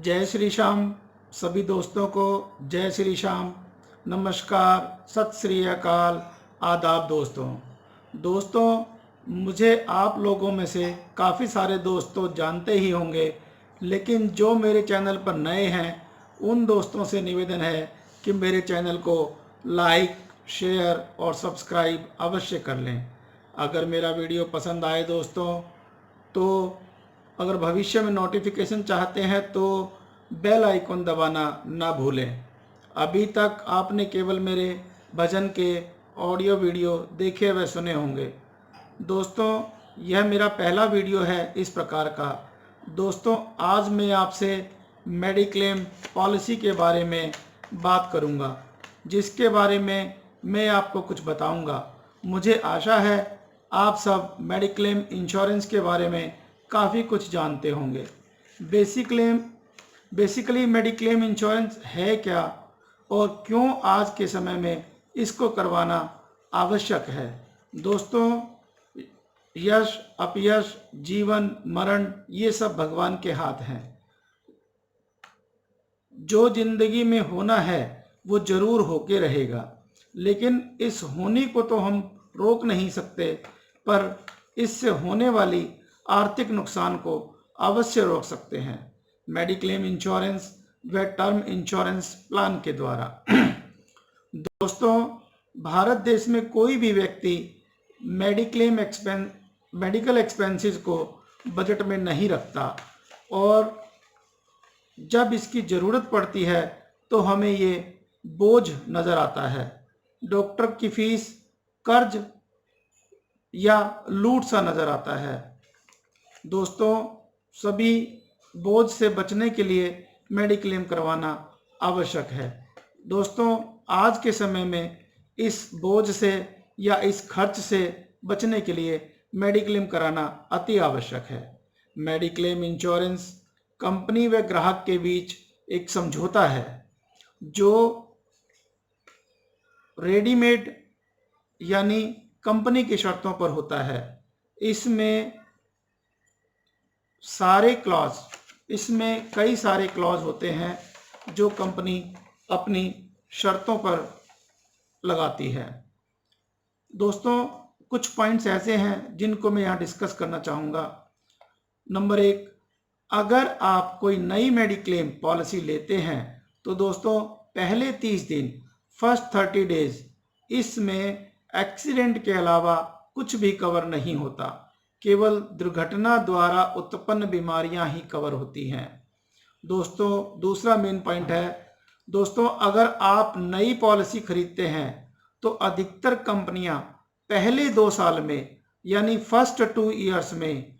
जय श्री श्याम। सभी दोस्तों को जय श्री श्याम, नमस्कार, सत श्री अकाल, आदाब। दोस्तों मुझे आप लोगों में से काफ़ी सारे दोस्तों जानते ही होंगे, लेकिन जो मेरे चैनल पर नए हैं उन दोस्तों से निवेदन है कि मेरे चैनल को लाइक, शेयर और सब्सक्राइब अवश्य कर लें। अगर मेरा वीडियो पसंद आए दोस्तों, तो अगर भविष्य में नोटिफिकेशन चाहते हैं तो बेल आइकन दबाना ना भूलें। अभी तक आपने केवल मेरे भजन के ऑडियो वीडियो देखे व सुने होंगे। दोस्तों यह मेरा पहला वीडियो है इस प्रकार का। दोस्तों आज मैं आपसे मेडिक्लेम पॉलिसी के बारे में बात करूंगा, जिसके बारे में मैं आपको कुछ बताऊंगा। मुझे आशा है आप सब मेडिक्लेम इंश्योरेंस के बारे में काफ़ी कुछ जानते होंगे। बेसिकली मेडिक्लेम इंश्योरेंस है क्या और क्यों आज के समय में इसको करवाना आवश्यक है। दोस्तों यश अपयश, जीवन मरण, ये सब भगवान के हाथ हैं। जो जिंदगी में होना है वो जरूर होके रहेगा, लेकिन इस होने को तो हम रोक नहीं सकते, पर इससे होने वाली आर्थिक नुकसान को अवश्य रोक सकते हैं मेडिक्लेम इंश्योरेंस व टर्म इंश्योरेंस प्लान के द्वारा। दोस्तों भारत देश में कोई भी व्यक्ति मेडिकल एक्सपेंसेस को बजट में नहीं रखता, और जब इसकी ज़रूरत पड़ती है तो हमें ये बोझ नज़र आता है। डॉक्टर की फीस कर्ज या लूट सा नज़र आता है। दोस्तों सभी बोझ से बचने के लिए मेडिक्लेम करवाना आवश्यक है। दोस्तों आज के समय में इस बोझ से या इस खर्च से बचने के लिए मेडिक्लेम कराना अति आवश्यक है। मेडिक्लेम इंश्योरेंस कंपनी व ग्राहक के बीच एक समझौता है जो रेडीमेड यानी कंपनी की शर्तों पर होता है। इसमें कई सारे क्लॉज होते हैं जो कंपनी अपनी शर्तों पर लगाती है। दोस्तों कुछ पॉइंट्स ऐसे हैं जिनको मैं यहाँ डिस्कस करना चाहूँगा। नंबर 1, अगर आप कोई नई मेडिक्लेम पॉलिसी लेते हैं तो दोस्तों पहले 30 दिन, फर्स्ट 30 डेज, इसमें एक्सीडेंट के अलावा कुछ भी कवर नहीं होता। केवल दुर्घटना द्वारा उत्पन्न बीमारियां ही कवर होती हैं। दोस्तों दूसरा मेन पॉइंट है, दोस्तों अगर आप नई पॉलिसी खरीदते हैं तो अधिकतर कंपनियां पहले 2 साल में यानी फर्स्ट 2 ईयर्स में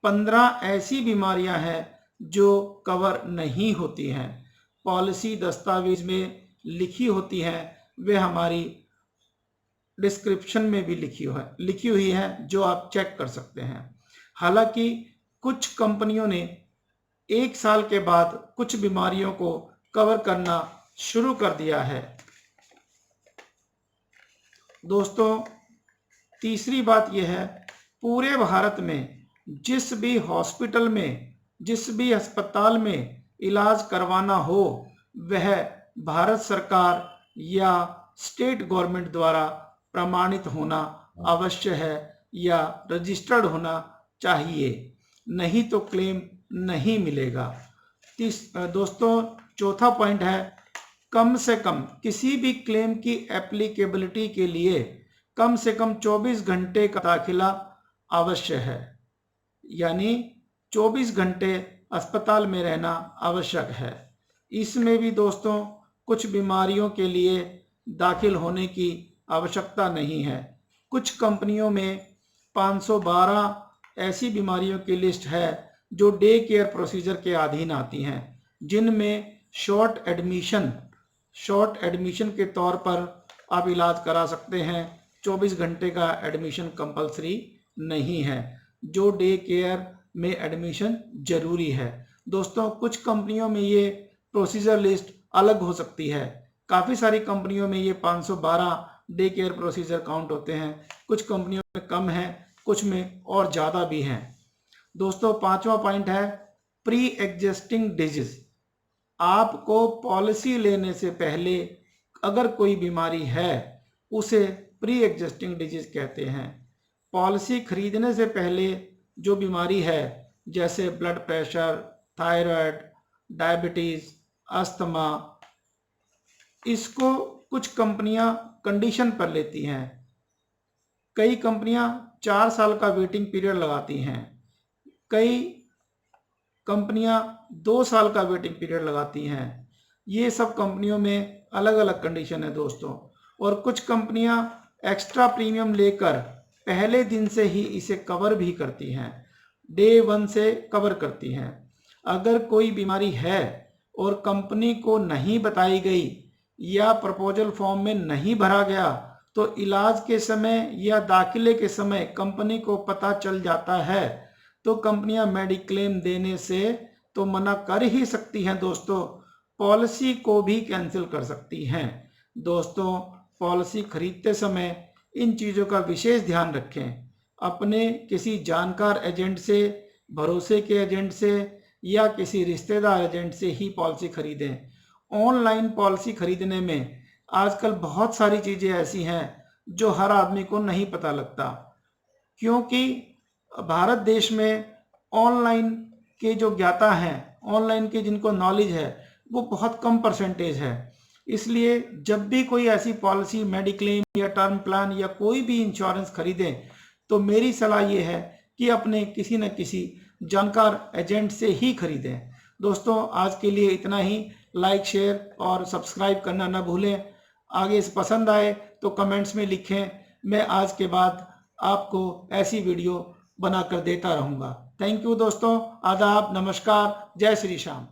15 ऐसी बीमारियां हैं जो कवर नहीं होती हैं। पॉलिसी दस्तावेज में लिखी होती है, वे हमारी डिस्क्रिप्शन में भी लिखी हुई है, जो आप चेक कर सकते हैं। हालांकि कुछ कंपनियों ने 1 साल के बाद कुछ बीमारियों को कवर करना शुरू कर दिया है। दोस्तों तीसरी बात यह है, पूरे भारत में जिस भी हॉस्पिटल में, जिस भी अस्पताल में इलाज करवाना हो, वह भारत सरकार या स्टेट गवर्नमेंट द्वारा प्रमाणित होना आवश्यक है या रजिस्टर्ड होना चाहिए, नहीं तो क्लेम नहीं मिलेगा। दोस्तों चौथा पॉइंट है, कम से कम किसी भी क्लेम की एप्लीकेबिलिटी के लिए कम से कम 24 घंटे का दाखिला आवश्यक है, यानी 24 घंटे अस्पताल में रहना आवश्यक है। इसमें भी दोस्तों कुछ बीमारियों के लिए दाखिल होने की आवश्यकता नहीं है। कुछ कंपनियों में 512 ऐसी बीमारियों की लिस्ट है जो डे केयर प्रोसीजर के अधीन आती हैं, जिनमें शॉर्ट एडमिशन के तौर पर आप इलाज करा सकते हैं। 24 घंटे का एडमिशन कंपलसरी नहीं है, जो डे केयर में एडमिशन जरूरी है। दोस्तों कुछ कंपनियों में ये प्रोसीजर लिस्ट अलग हो सकती है। काफ़ी सारी कंपनियों में ये 512 डे केयर प्रोसीजर काउंट होते हैं। कुछ कंपनियों में कम है, कुछ में और ज़्यादा भी हैं। दोस्तों 5वां पॉइंट है प्री एग्जिस्टिंग डिजीज। आपको पॉलिसी लेने से पहले अगर कोई बीमारी है उसे प्री एग्जिस्टिंग डिजीज कहते हैं। पॉलिसी खरीदने से पहले जो बीमारी है जैसे blood pressure, thyroid, diabetes, asthma, इसको कुछ कंपनियां कंडीशन पर लेती हैं। कई कंपनियां 4 साल का वेटिंग पीरियड लगाती हैं, कई कंपनियां 2 साल का वेटिंग पीरियड लगाती हैं। ये सब कंपनियों में अलग अलग कंडीशन है दोस्तों। और कुछ कंपनियां एक्स्ट्रा प्रीमियम लेकर पहले दिन से ही इसे कवर भी करती हैं, डे 1 से कवर करती हैं। अगर कोई बीमारी है और कंपनी को नहीं बताई गई या प्रपोजल फॉर्म में नहीं भरा गया तो इलाज के समय या दाखिले के समय कंपनी को पता चल जाता है तो कंपनियां मेडिक्लेम देने से तो मना कर ही सकती हैं दोस्तों, पॉलिसी को भी कैंसिल कर सकती हैं। दोस्तों पॉलिसी खरीदते समय इन चीज़ों का विशेष ध्यान रखें। अपने किसी जानकार एजेंट से, भरोसे के एजेंट से या किसी रिश्तेदार एजेंट से ही पॉलिसी खरीदें। ऑनलाइन पॉलिसी खरीदने में आजकल बहुत सारी चीज़ें ऐसी हैं जो हर आदमी को नहीं पता लगता, क्योंकि भारत देश में ऑनलाइन के जो ज्ञाता हैं, ऑनलाइन के जिनको नॉलेज है वो बहुत कम परसेंटेज है। इसलिए जब भी कोई ऐसी पॉलिसी, मेडिक्लेम या टर्म प्लान या कोई भी इंश्योरेंस खरीदें तो मेरी सलाह ये है कि अपने किसी न किसी जानकार एजेंट से ही खरीदें। दोस्तों आज के लिए इतना ही। लाइक, शेयर और सब्सक्राइब करना ना भूलें। आगे से पसंद आए तो कमेंट्स में लिखें। मैं आज के बाद आपको ऐसी वीडियो बनाकर देता रहूँगा। थैंक यू दोस्तों। आदाब, नमस्कार, जय श्री श्याम।